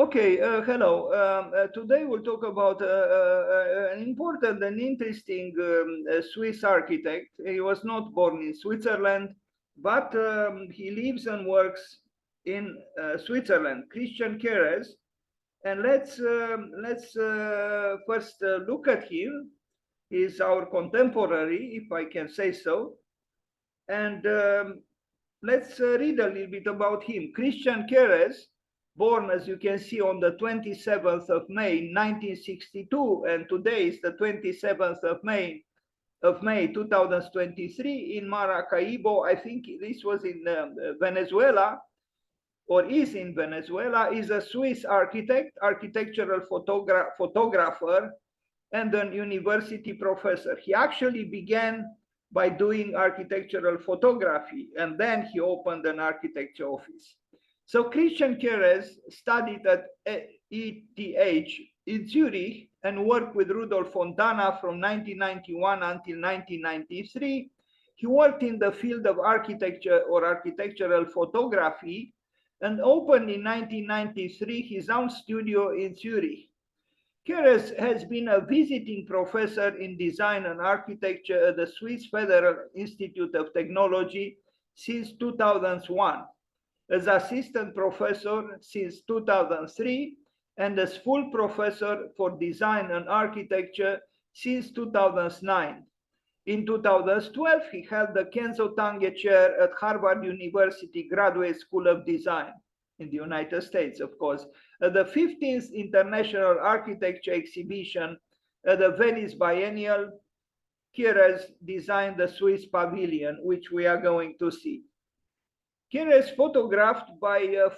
Okay, hello. Today we'll talk about an important and interesting Swiss architect. He was not born in Switzerland, but he lives and works in Switzerland, Christian Kerez. And let's first look at him. He's our contemporary, if I can say so. And let's read a little bit about him. Christian Kerez, born, as you can see, on the 27th of May, 1962, and today is the 27th of May 2023 in Maracaibo. I think this was in Venezuela, or is in Venezuela. Is a Swiss architect, architectural photographer, and an university professor. He actually began by doing architectural photography, and then he opened an architecture office. So Christian Kerez studied at ETH in Zurich and worked with Rudolf Fontana from 1991 until 1993. He worked in the field of architecture or architectural photography and opened in 1993 his own studio in Zurich. Kerez has been a visiting professor in design and architecture at the Swiss Federal Institute of Technology since 2001, as assistant professor since 2003, and as full professor for design and architecture since 2009. In 2012, he held the Kenzo Tange Chair at Harvard University Graduate School of Design in the United States, of course. At the 15th International Architecture Exhibition at the Venice Biennial, Kerez designed the Swiss Pavilion, which we are going to see. Kerez photographed by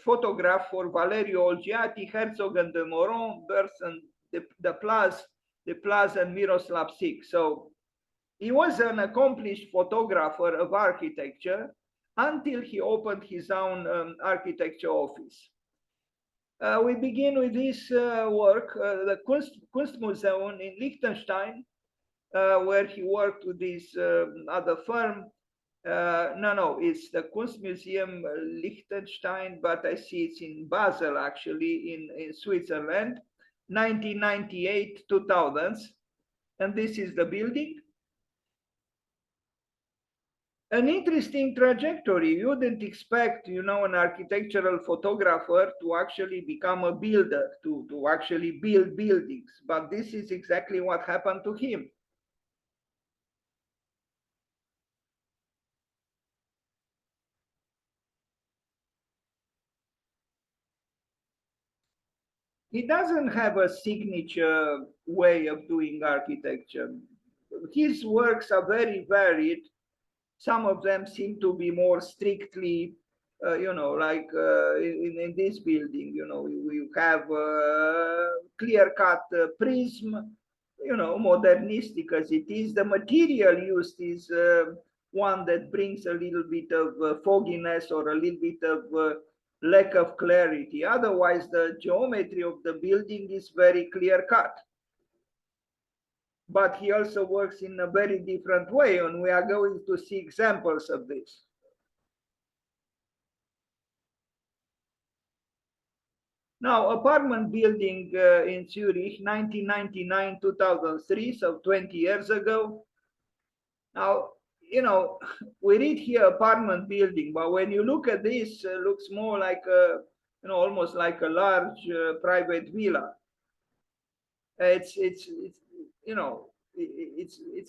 photograph for Valerio Olgiati, Herzog and de Moron, Berson, de Plaz and Miroslav Sik. So he was an accomplished photographer of architecture until he opened his own architecture office. We begin with this work, the Kunstmuseum in Liechtenstein, where he worked with this other firm. It's the Kunstmuseum Liechtenstein, but I see it's in Basel, actually, in Switzerland, 1998, 2000s. And this is the building. An interesting trajectory. You wouldn't expect, an architectural photographer to actually become a builder, to actually build buildings. But this is exactly what happened to him. He doesn't have a signature way of doing architecture. His works are very varied. Some of them seem to be more strictly, like in this building, we have clear-cut prism, modernistic as it is. The material used is one that brings a little bit of fogginess or a little bit of lack of clarity. Otherwise, the geometry of the building is very clear-cut. But he also works in a very different way, and we are going to see examples of this. Now, apartment building in Zurich, 1999, 2003, so 20 years ago. Now, we read here apartment building, but when you look at this, it looks more like a, almost like a large private villa. It's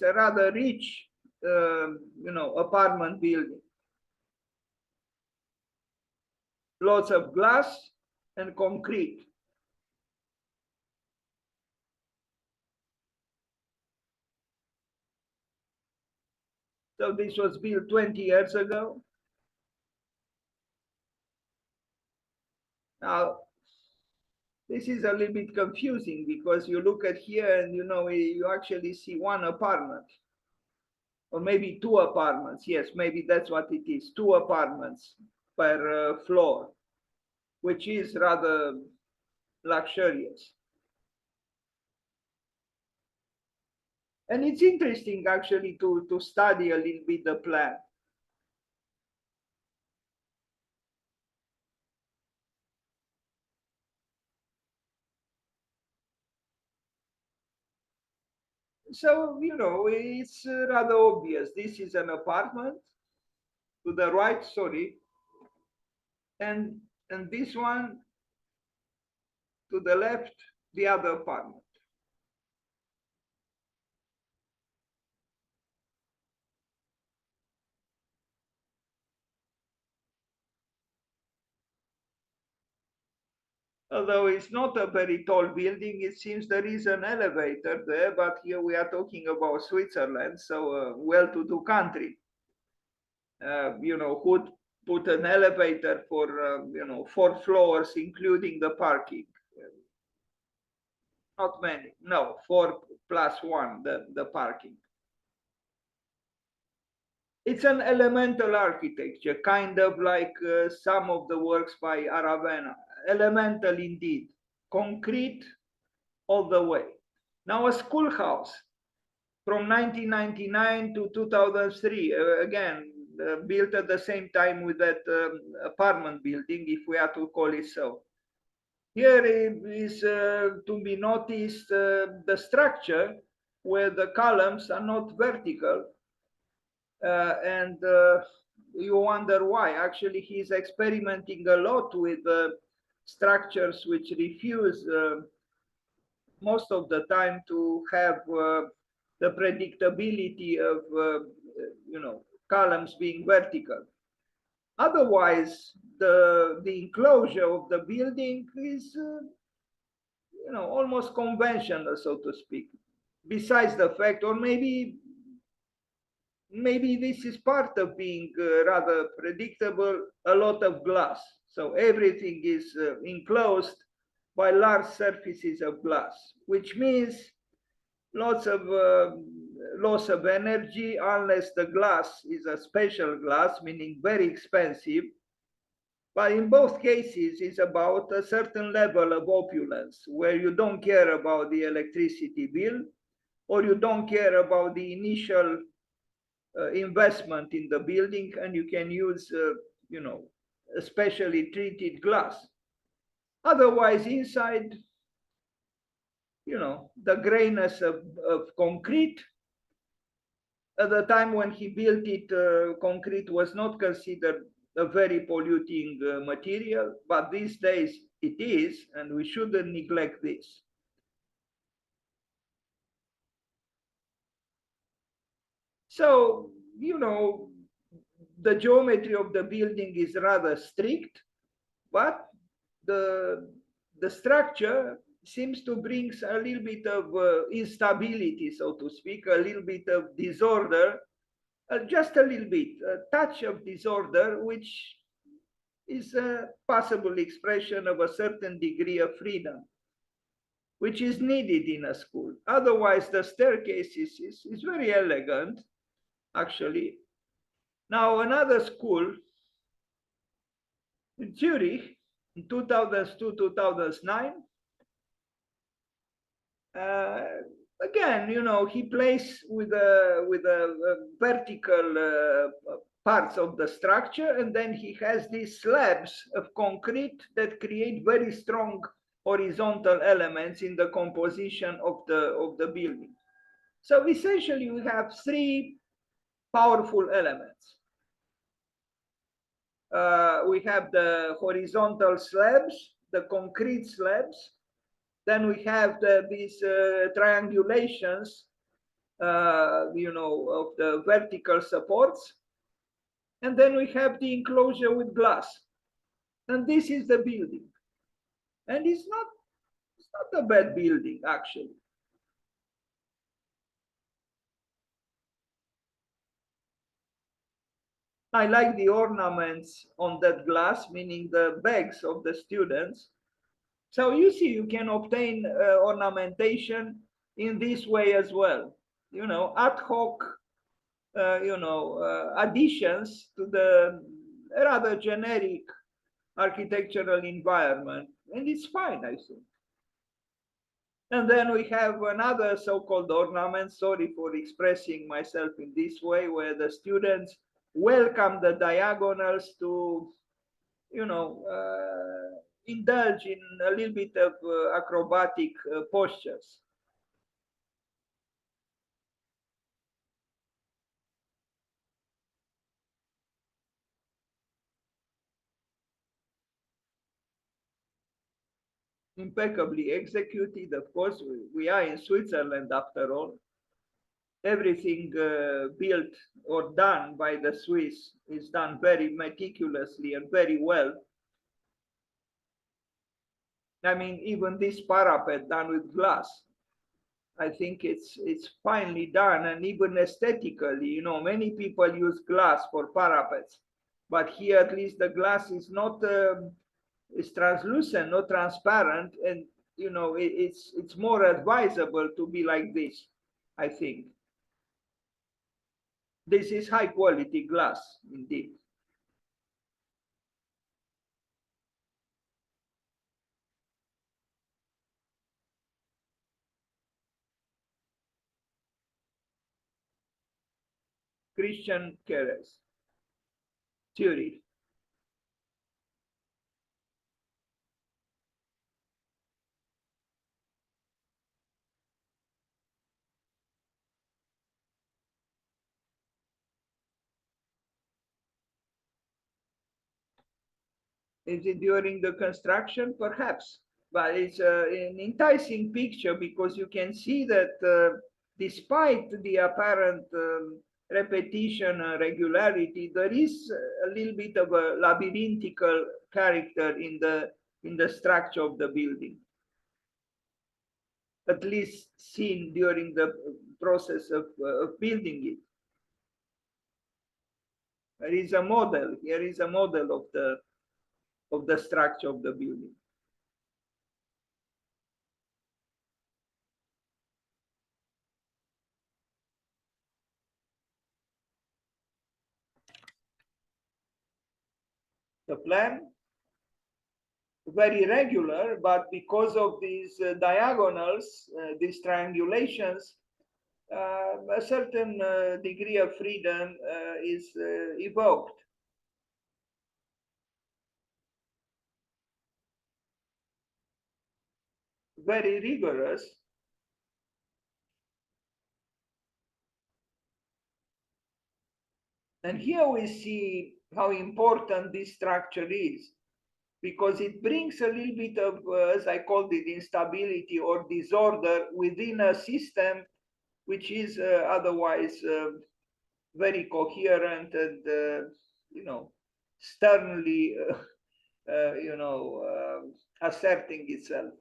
a rather rich, apartment building. Lots of glass and concrete. So this was built 20 years ago. Now, this is a little bit confusing because you look at here and you actually see one apartment, or maybe two apartments. Yes, maybe that's what it is, two apartments per floor, which is rather luxurious. And it's interesting actually to study a little bit the plan. So, it's rather obvious. This is an apartment to the right, sorry, and this one to the left, the other apartment. Although it's not a very tall building, it seems there is an elevator there, but here we are talking about Switzerland, so a well-to-do country. Who'd put an elevator for, 4 floors, including the parking? Not many, no, 4+1, the parking. It's an elemental architecture, kind of like some of the works by Aravena. Elemental indeed, concrete all the way. Now, a schoolhouse from 1999 to 2003, again, built at the same time with that apartment building, if we are to call it so. Here is to be noticed the structure where the columns are not vertical, and you wonder why. Actually, he's experimenting a lot with structures which refuse most of the time to have the predictability of columns being vertical. Otherwise, the enclosure of the building is almost conventional, so to speak. Besides the fact, or maybe this is part of being rather predictable, a lot of glass. So everything is enclosed by large surfaces of glass, which means lots of loss of energy, unless the glass is a special glass, meaning very expensive. But in both cases, it's about a certain level of opulence, where you don't care about the electricity bill, or you don't care about the initial investment in the building, and you can use, especially treated glass. Otherwise, inside, the grayness of concrete. At the time when he built it, concrete was not considered a very polluting material, but these days it is, and we shouldn't neglect this. So, the geometry of the building is rather strict, but the structure seems to bring a little bit of instability, so to speak, a little bit of disorder, just a little bit, a touch of disorder, which is a possible expression of a certain degree of freedom, which is needed in a school. Otherwise, the staircase is very elegant, actually. Now, another school in Zurich in 2002-2009, again, he plays with a vertical parts of the structure, and then he has these slabs of concrete that create very strong horizontal elements in the composition of the building. So essentially, we have 3 powerful elements. We have the horizontal slabs, the concrete slabs. Then we have these triangulations, of the vertical supports. And then we have the enclosure with glass. And this is the building. And it's not a bad building, actually. I like the ornaments on that glass, meaning the bags of the students. So you see, you can obtain ornamentation in this way as well. Ad hoc, additions to the rather generic architectural environment, and it's fine, I think. And then we have another so-called ornament, sorry for expressing myself in this way, where the students welcome the diagonals to, indulge in a little bit of acrobatic postures. impeccably executed. Of course, we are in Switzerland after all. Everything built or done by the Swiss is done very meticulously and very well. I mean, even this parapet done with glass, I think it's finely done, and even aesthetically, you know, many people use glass for parapets, but here at least the glass is not is translucent, not transparent, and you know it's more advisable to be like this. I think this is high quality glass indeed. Christian Kerez, Zurich. Is it during the construction? Perhaps, but it's an enticing picture because you can see that despite the apparent repetition and regularity, there is a little bit of a labyrinthical character in the structure of the building, at least seen during the process of building it. There is a model. Here is a model of the structure of the building. The plan, very regular, but because of these diagonals, these triangulations, a certain degree of freedom is evoked. Very rigorous. And here we see how important this structure is, because it brings a little bit of, as I called it, instability or disorder within a system which is otherwise very coherent and, you know, sternly, you know, asserting itself.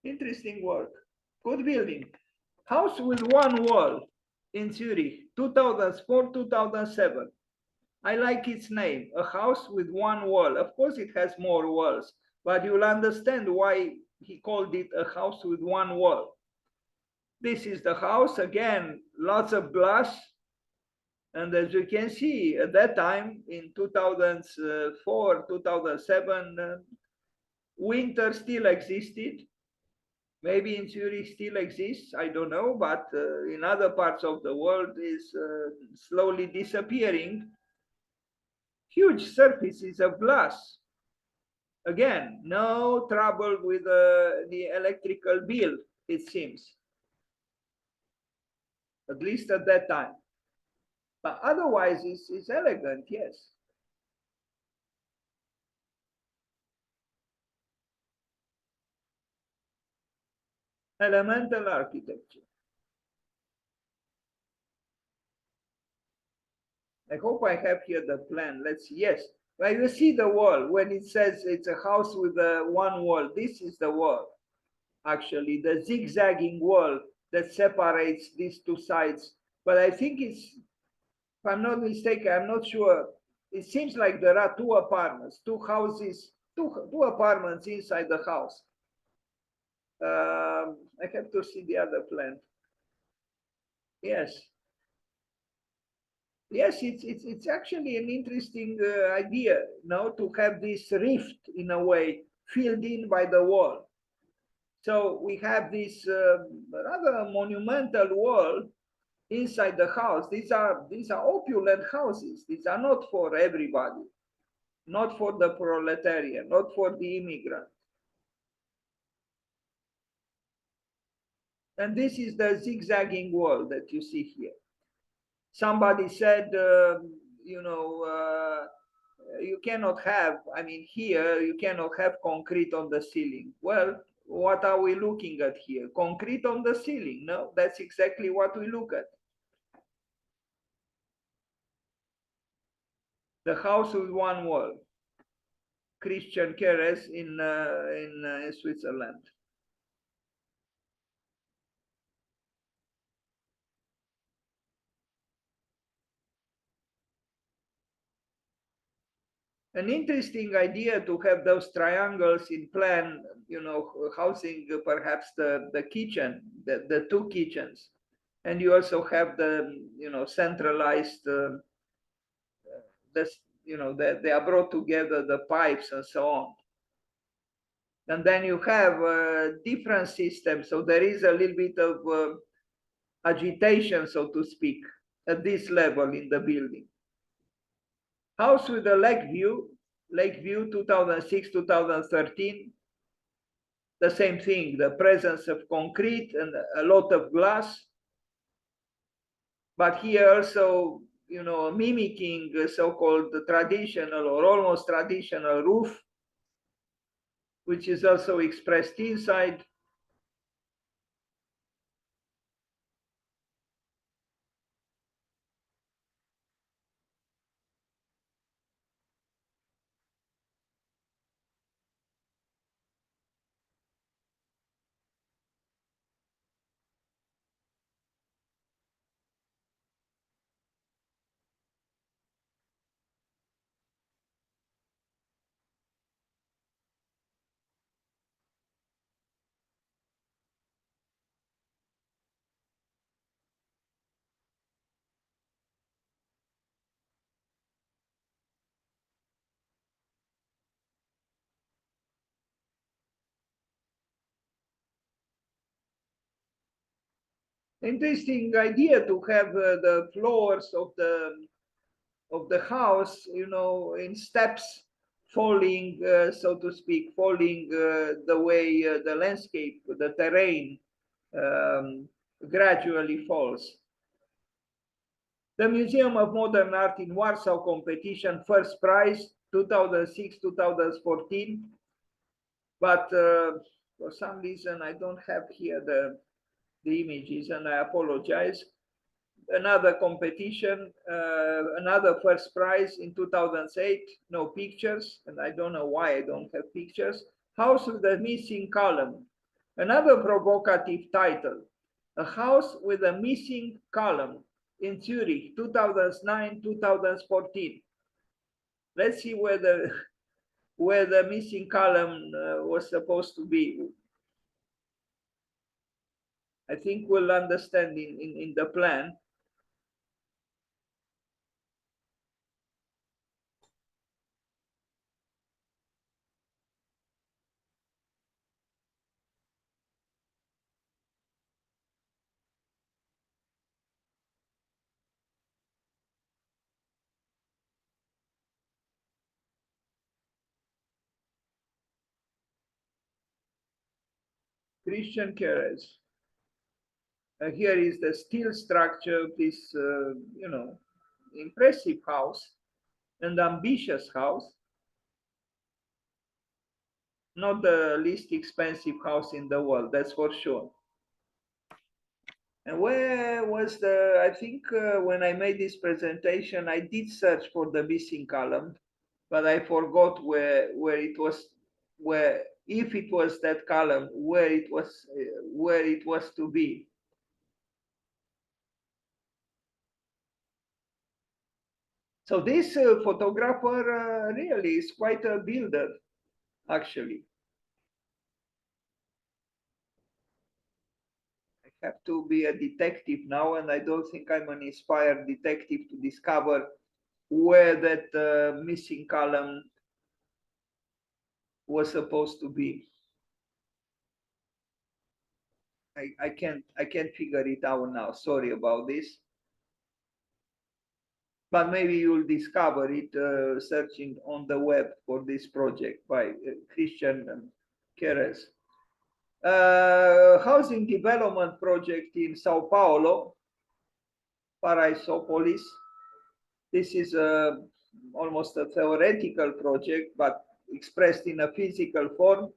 Interesting work. Good building. House with one wall in Zurich, 2004, 2007. I like its name, a house with one wall. Of course, it has more walls, but you'll understand why he called it a house with one wall. This is the house, again, lots of glass. And as you can see, at that time, in 2004, 2007, winter still existed. Maybe in Zurich still exists, I don't know, but in other parts of the world is slowly disappearing. Huge surfaces of glass. Again, no trouble with the electrical bill, it seems, at least at that time. But otherwise, it's elegant, yes. Elemental architecture. I hope I have here the plan. Let's see. Yes. Well, you see the wall when it says it's a house with one wall. This is the wall, actually, the zigzagging wall that separates these two sides. But I think it's, if I'm not mistaken, I'm not sure. It seems like there are two apartments, two houses, two apartments inside the house. I have to see the other plan. Yes. Yes, it's actually an interesting idea, now to have this rift in a way filled in by the wall. So we have this rather monumental wall inside the house. These are opulent houses. These are not for everybody, not for the proletariat, not for the immigrant. And this is the zigzagging wall that you see here. Somebody said, you know, you cannot have, I mean, here you cannot have concrete on the ceiling. Well, what are we looking at here? Concrete on the ceiling? No, that's exactly what we look at. The house with one wall. Christian Kerez in Switzerland. An interesting idea to have those triangles in plan, you know, housing perhaps the kitchen, the two kitchens. And you also have the, you know, centralized, this, you know, they are brought together, the pipes and so on. And then you have different systems. So there is a little bit of agitation, so to speak, at this level in the building. House with a lake view 2006, 2013. The same thing, the presence of concrete and a lot of glass. But here also, you know, mimicking so-called traditional or almost traditional roof, which is also expressed inside. Interesting idea to have the floors of the house, you know, in steps, falling, so to speak, falling the way the landscape, the terrain gradually falls. The Museum of Modern Art in Warsaw competition, first prize, 2006, 2014. But for some reason, I don't have here the images, and I apologize. Another competition, another first prize in 2008, no pictures, and I don't know why I don't have pictures. House with the Missing Column, another provocative title, A House with a Missing Column in Zurich, 2009, 2014. Let's see where the missing column was supposed to be. I think we'll understand in the plan. Christian Kerez. Here is the steel structure of this, you know, impressive house and ambitious house. Not the least expensive house in the world, that's for sure. And where was I think when I made this presentation, I did search for the missing column, but I forgot where it was, where, if it was that column, where it was to be. So this photographer really is quite a builder, actually. I have to be a detective now, and I don't think I'm an inspired detective to discover where that missing column was supposed to be. I can't figure it out now. Sorry about this. But maybe you'll discover it searching on the web for this project by Christian Kerez. Housing development project in Sao Paulo, Paraisopolis. This is almost a theoretical project, but expressed in a physical form.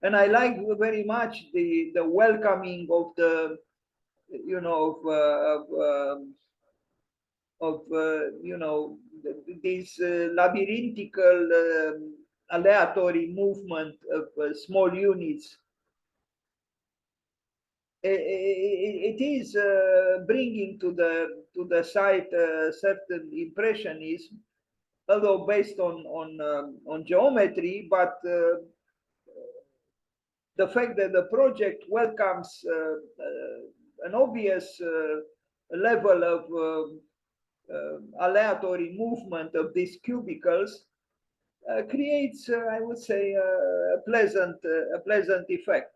And I like very much the welcoming of the, you know, you know, this labyrinthical aleatory movement of small units. It is bringing to the site certain impressionism, although based on geometry, but the fact that the project welcomes an obvious level of aleatory movement of these cubicles creates, I would say, a pleasant effect.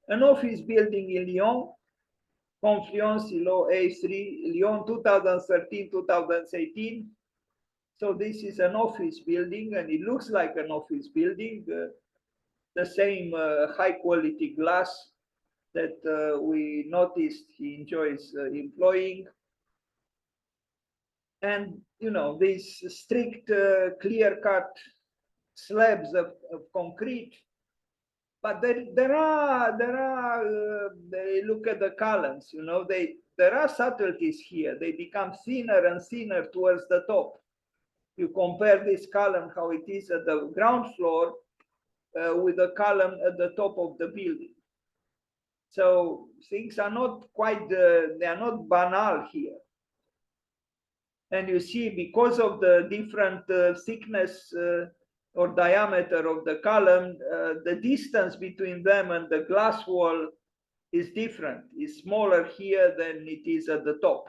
An office building in Lyon, Confluence Silo A3, Lyon 2013-2018. So this is an office building, and it looks like an office building. The same high quality glass that we noticed he enjoys employing. And, you know, these strict, clear-cut slabs of concrete. But there are they look at the columns, you know, there are subtleties here. They become thinner and thinner towards the top. You compare this column, how it is at the ground floor, with the column at the top of the building. So things are not quite, they are not banal here. And you see, because of the different thickness or diameter of the column, the distance between them and the glass wall is different. It's smaller here than it is at the top.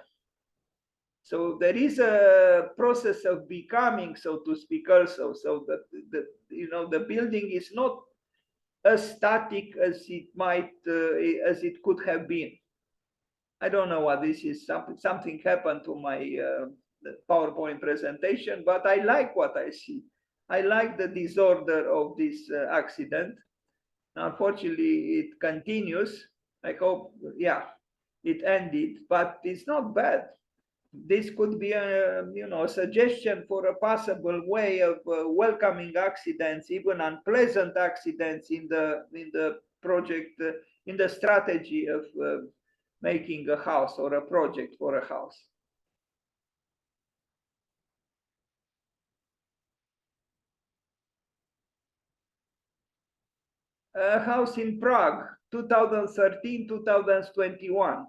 So there is a process of becoming, so to speak, also. So that you know, the building is not as static as it might, as it could have been. I don't know what this is. Something happened to my PowerPoint presentation, but I like what I see. I like the disorder of this accident. Unfortunately, it continues. I hope, yeah, it ended, but it's not bad. This could be a, you know, suggestion for a possible way of welcoming accidents, even unpleasant accidents, in the project, in the strategy of making a house or a project for a house. A house in Prague, 2013-2021.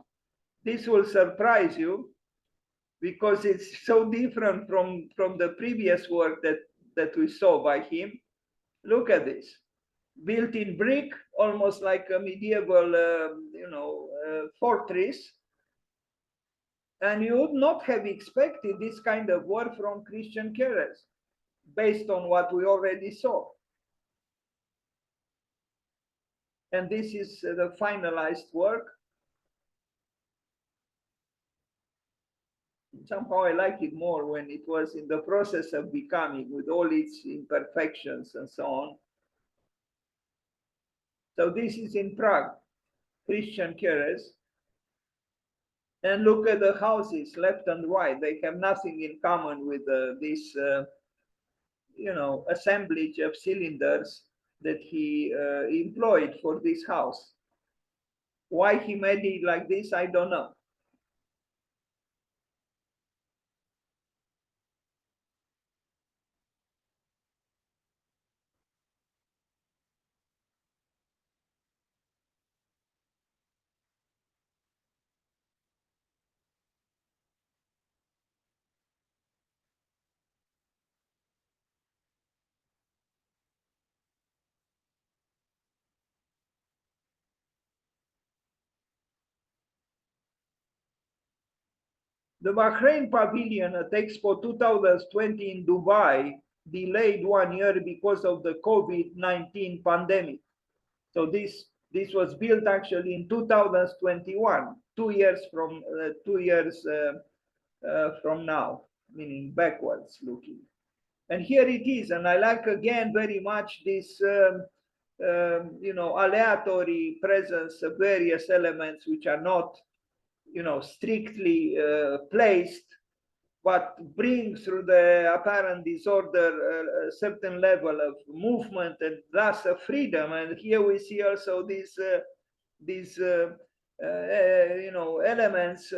This will surprise you because it's so different from the previous work that we saw by him. Look at this. Built in brick, almost like a medieval, you know, fortress. And you would not have expected this kind of work from Christian Kerez, based on what we already saw. And this is the finalized work. Somehow I like it more when it was in the process of becoming, with all its imperfections and so on. So this is in Prague, Christian Kerez. And look at the houses left and right. They have nothing in common with this, you know, assemblage of cylinders that he employed for this house. Why he made it like this, I don't know. The Bahrain Pavilion at Expo 2020 in Dubai delayed 1 year because of the COVID-19 pandemic. So this was built actually in 2021, 2 years from from now, meaning backwards looking. And here it is, and I like again very much this you know, aleatory presence of various elements which are not, you know, strictly placed, what brings through the apparent disorder a certain level of movement and thus of freedom. And here we see also these elements,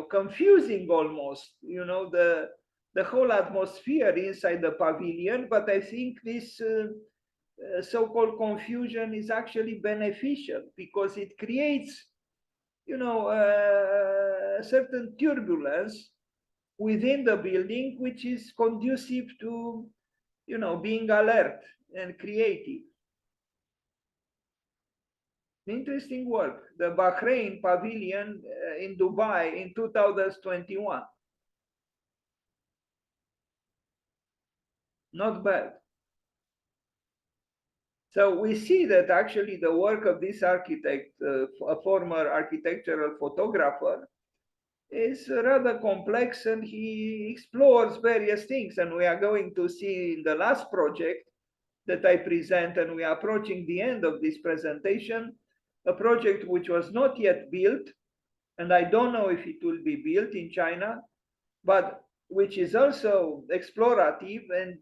confusing almost, the whole atmosphere inside the pavilion. But I think this so-called confusion is actually beneficial, because it creates, a certain turbulence within the building, which is conducive to, being alert and creative. Interesting work. The Bahrain Pavilion in Dubai in 2021. Not bad. So we see that actually the work of this architect, a former architectural photographer, is rather complex, and he explores various things. And we are going to see in the last project that I present, and we are approaching the end of this presentation, a project which was not yet built, and I don't know if it will be built in China, but which is also explorative and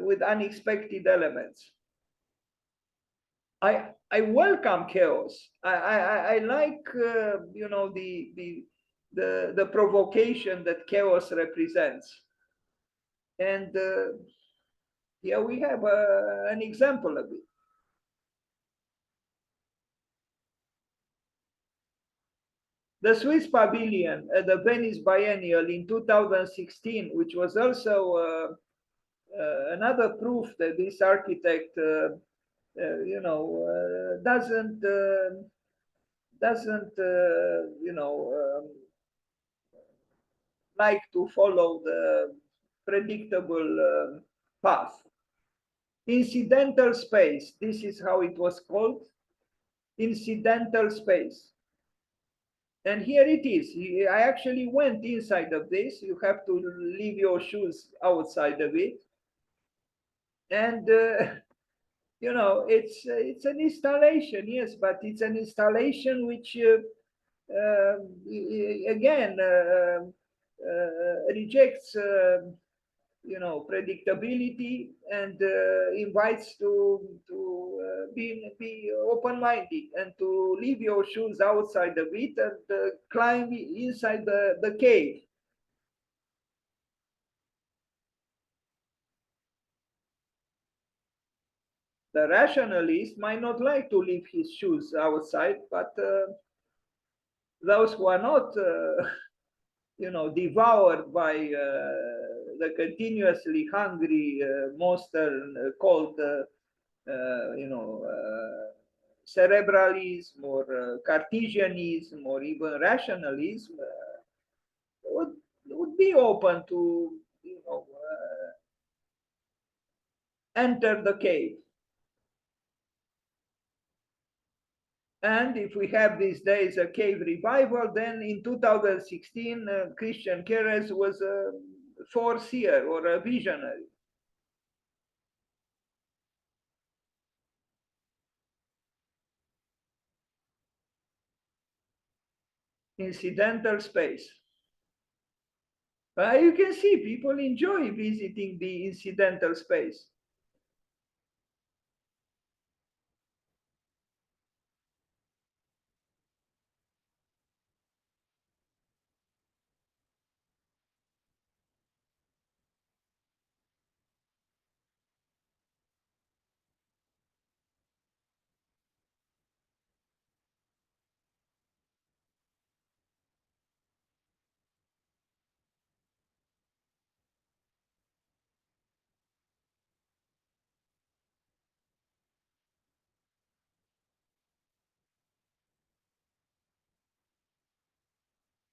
with unexpected elements. I welcome chaos. I like the provocation that chaos represents, and here we have an example of it. The Swiss Pavilion at the Venice Biennial in 2016, which was also another proof that this architect, doesn't like to follow the predictable path. Incidental space, this is how it was called, incidental space. And here it is. I actually went inside of this. You have to leave your shoes outside of it. And, it's an installation, yes, but it's an installation which, again, rejects, predictability, and invites to be open-minded and to leave your shoes outside of it and climb inside the cave. The rationalist might not like to leave his shoes outside, but those who are not, devoured by the continuously hungry monster called, cerebralism or Cartesianism or even rationalism, would be open to, enter the cave. And if we have these days a cave revival, then in 2016, Christian Kerez was a foreseer or a visionary. Incidental space. You can see people enjoy visiting the incidental space.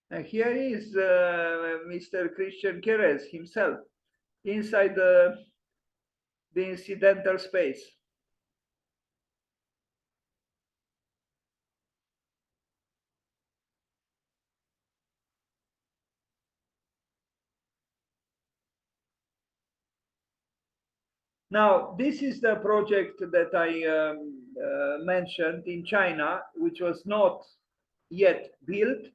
And here is Mr. Christian Kerez himself inside the incidental space. Now, this is the project that I mentioned in China, which was not yet built,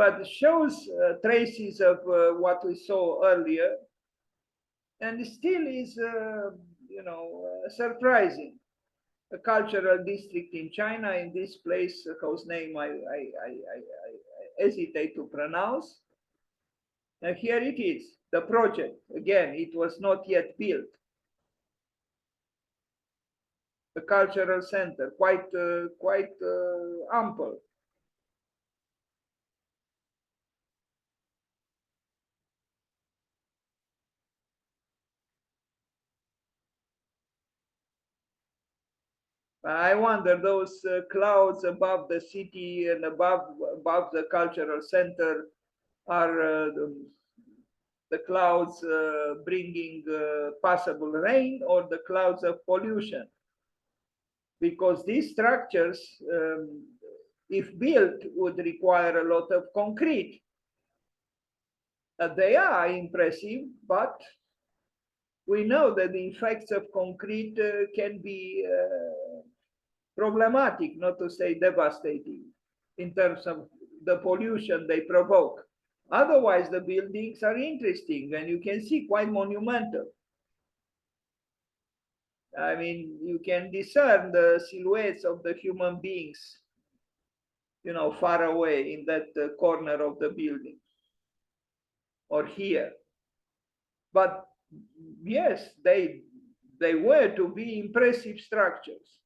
but shows traces of what we saw earlier, and still is, surprising. A cultural district in China, in this place whose name I hesitate to pronounce. And here it is, the project. Again, it was not yet built. The cultural center, quite ample. I wonder those clouds above the city and above the cultural center are the clouds bringing possible rain, or the clouds of pollution, because these structures, if built, would require a lot of concrete. They are impressive, but we know that the effects of concrete can be problematic, not to say devastating, in terms of the pollution they provoke. Otherwise, the buildings are interesting, and you can see quite monumental. I mean, you can discern the silhouettes of the human beings, far away in that corner of the building, or here. But yes, they were to be impressive structures.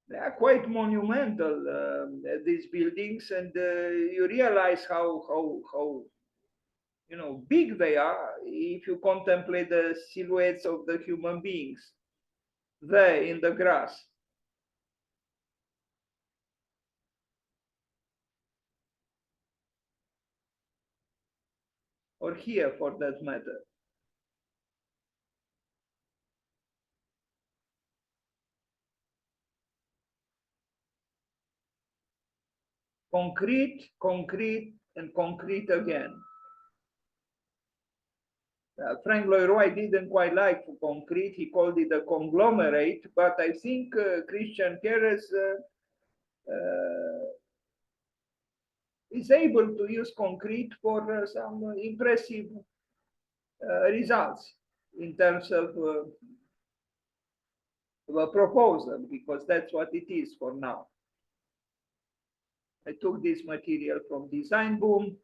They are quite monumental, these buildings, and you realize how big they are if you contemplate the silhouettes of the human beings there in the grass. Or here, for that matter. Concrete, concrete, and concrete again. Frank Lloyd Wright didn't quite like concrete. He called it a conglomerate, but I think Christian Kerez is able to use concrete for some impressive results in terms of a proposal, because that's what it is for now. I took this material from Design Boom.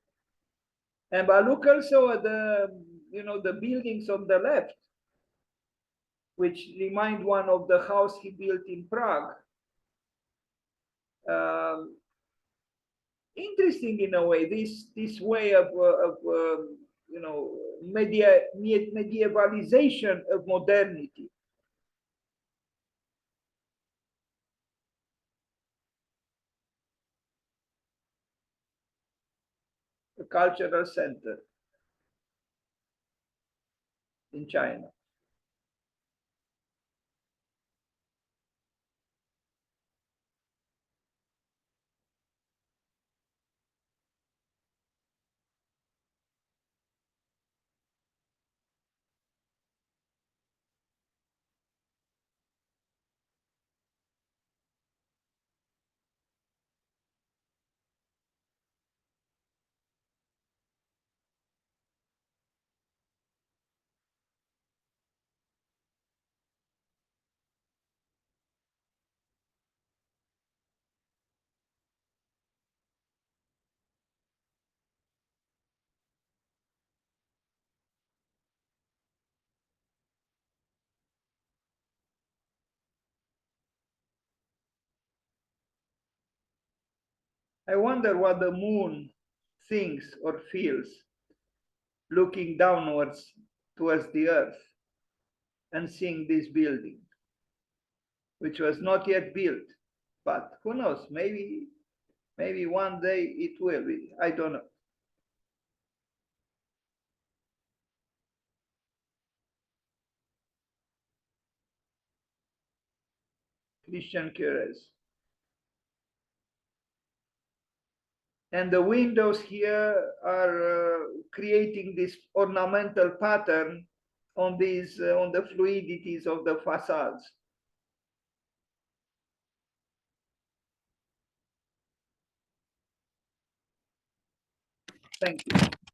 And but look also at the buildings on the left, which remind one of the house he built in Prague. Interesting in a way, this way of medievalization of modernity. A cultural center in China. I wonder what the moon thinks or feels looking downwards towards the earth and seeing this building, which was not yet built. But who knows, maybe one day it will be, I don't know. Christian Kerez. And the windows here are creating this ornamental pattern on these on the fluidities of the facades. Thank you.